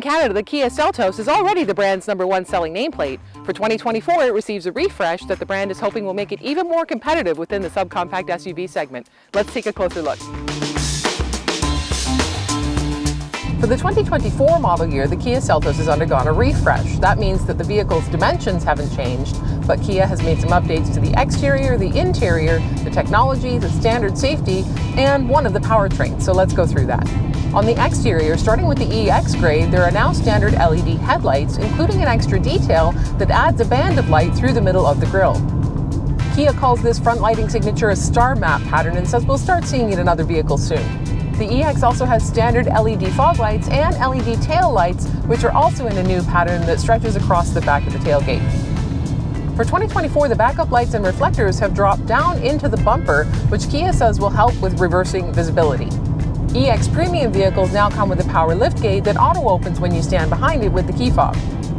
Canada, the Kia Seltos is already the brand's #1 selling nameplate. For 2024, it receives a refresh that the brand is hoping will make it even more competitive within the subcompact SUV segment. Let's take a closer look. For the 2024 model year, the Kia Seltos has undergone a refresh. That means that the vehicle's dimensions haven't changed, but Kia has made some updates to the exterior, the interior, the technology, the standard safety, and one of the powertrains. So let's go through that. On the exterior, starting with the EX grade, there are now standard LED headlights, including an extra detail that adds a band of light through the middle of the grille. Kia calls this front lighting signature a star map pattern and says we'll start seeing it in other vehicles soon. The EX also has standard LED fog lights and LED tail lights, which are also in a new pattern that stretches across the back of the tailgate. For 2024, the backup lights and reflectors have dropped down into the bumper, which Kia says will help with reversing visibility. EX premium vehicles now come with a power liftgate that auto-opens when you stand behind it with the key fob.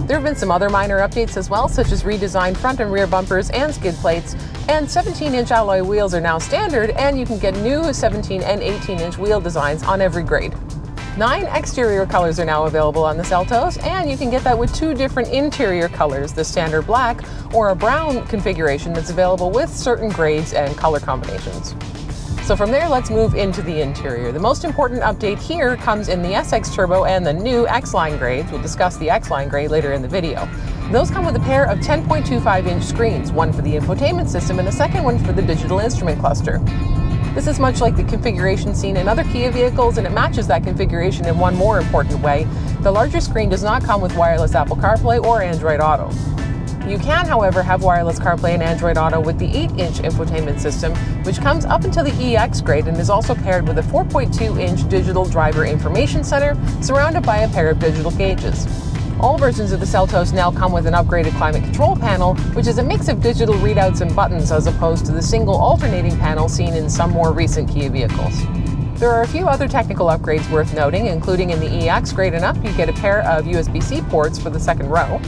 There have been some other minor updates as well, such as redesigned front and rear bumpers and skid plates, and 17-inch alloy wheels are now standard, and you can get new 17 and 18-inch wheel designs on every grade. 9 exterior colors are now available on the Seltos, and you can get that with 2 different interior colors, the standard black or a brown configuration that's available with certain grades and color combinations. So from there, let's move into the interior. The most important update here comes in the SX Turbo and the new X-Line grades. We'll discuss the X-Line grade later in the video. Those come with a pair of 10.25-inch screens, one for the infotainment system and a second one for the digital instrument cluster. This is much like the configuration seen in other Kia vehicles, and it matches that configuration in one more important way. The larger screen does not come with wireless Apple CarPlay or Android Auto. You can, however, have wireless CarPlay and Android Auto with the 8-inch infotainment system, which comes up until the EX grade and is also paired with a 4.2-inch digital driver information center surrounded by a pair of digital gauges. All versions of the Seltos now come with an upgraded climate control panel, which is a mix of digital readouts and buttons as opposed to the single alternating panel seen in some more recent Kia vehicles. There are a few other technical upgrades worth noting, including in the EX grade and up, you get a pair of USB-C ports for the second row,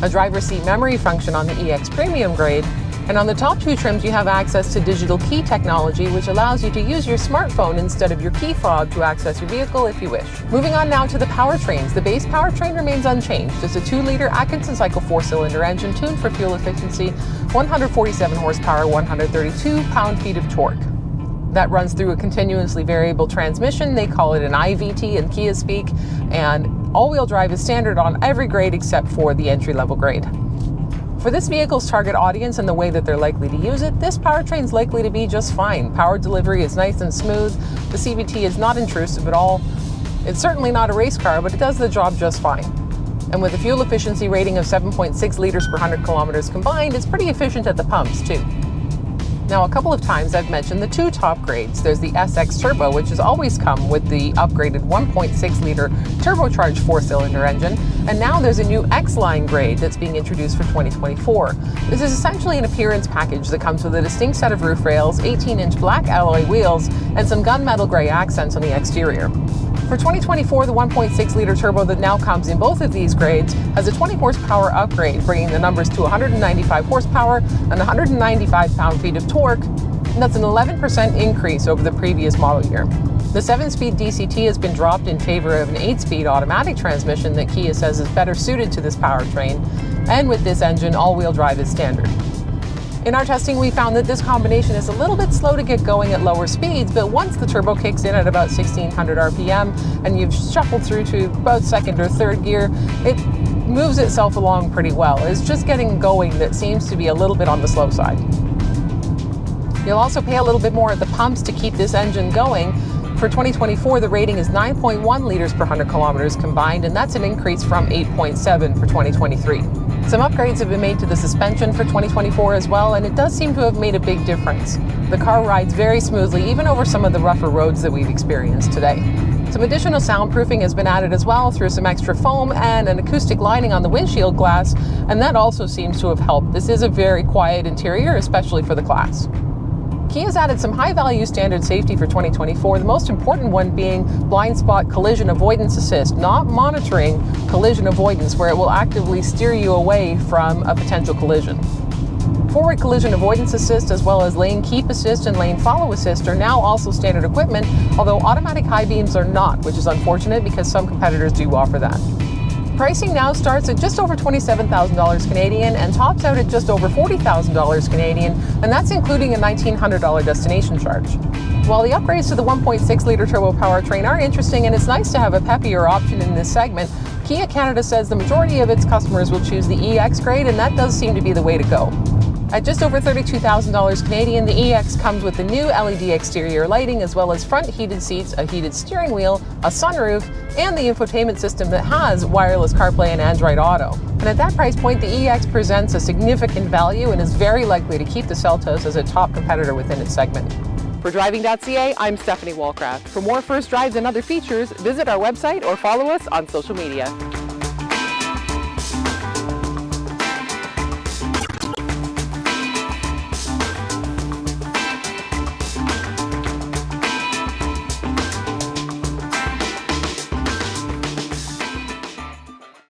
a driver's seat memory function on the EX Premium grade, and on the top 2 trims you have access to digital key technology, which allows you to use your smartphone instead of your key fob to access your vehicle if you wish. Moving on now to the powertrains. The base powertrain remains unchanged. It's a 2-liter Atkinson cycle 4-cylinder engine tuned for fuel efficiency, 147 horsepower, 132 pound-feet of torque. That runs through a continuously variable transmission. They call it an IVT in Kia speak, and all-wheel drive is standard on every grade except for the entry-level grade. For this vehicle's target audience and the way that they're likely to use it, this powertrain is likely to be just fine. Power delivery is nice and smooth. The CVT is not intrusive at all. It's certainly not a race car, but it does the job just fine. And with a fuel efficiency rating of 7.6 liters per 100 kilometers combined, it's pretty efficient at the pumps too. Now, a couple of times I've mentioned the 2 top grades. There's the SX Turbo, which has always come with the upgraded 1.6-liter turbocharged 4-cylinder engine, and now there's a new X-Line grade that's being introduced for 2024. This is essentially an appearance package that comes with a distinct set of roof rails, 18-inch black alloy wheels, and some gunmetal gray accents on the exterior. For 2024, the 1.6-liter turbo that now comes in both of these grades has a 20 horsepower upgrade, bringing the numbers to 195 horsepower and 195 pound-feet of torque, and that's an 11% increase over the previous model year. The 7-speed DCT has been dropped in favor of an 8-speed automatic transmission that Kia says is better suited to this powertrain, and with this engine, all-wheel drive is standard. In our testing, we found that this combination is a little bit slow to get going at lower speeds, but once the turbo kicks in at about 1600 RPM and you've shuffled through to about 2nd or 3rd gear, it moves itself along pretty well. It's just getting going that seems to be a little bit on the slow side. You'll also pay a little bit more at the pumps to keep this engine going. For 2024, the rating is 9.1 liters per 100 kilometers combined, and that's an increase from 8.7 for 2023. Some upgrades have been made to the suspension for 2024 as well, and it does seem to have made a big difference. The car rides very smoothly, even over some of the rougher roads that we've experienced today. Some additional soundproofing has been added as well through some extra foam and an acoustic lining on the windshield glass, and that also seems to have helped. This is a very quiet interior, especially for the class. Kia's added some high-value standard safety for 2024, the most important one being blind spot collision avoidance assist, not monitoring collision avoidance, where it will actively steer you away from a potential collision. Forward collision avoidance assist, as well as lane keep assist and lane follow assist, are now also standard equipment, although automatic high beams are not, which is unfortunate because some competitors do offer that. Pricing now starts at just over $27,000 Canadian and tops out at just over $40,000 Canadian, and that's including a $1,900 destination charge. While the upgrades to the 1.6-liter turbo powertrain are interesting and it's nice to have a peppier option in this segment, Kia Canada says the majority of its customers will choose the EX grade, and that does seem to be the way to go. At just over $32,000 Canadian, the EX comes with the new LED exterior lighting as well as front heated seats, a heated steering wheel, a sunroof, and the infotainment system that has wireless CarPlay and Android Auto. And at that price point, the EX presents a significant value and is very likely to keep the Seltos as a top competitor within its segment. For Driving.ca, I'm Stephanie Walcraft. For more first drives and other features, visit our website or follow us on social media.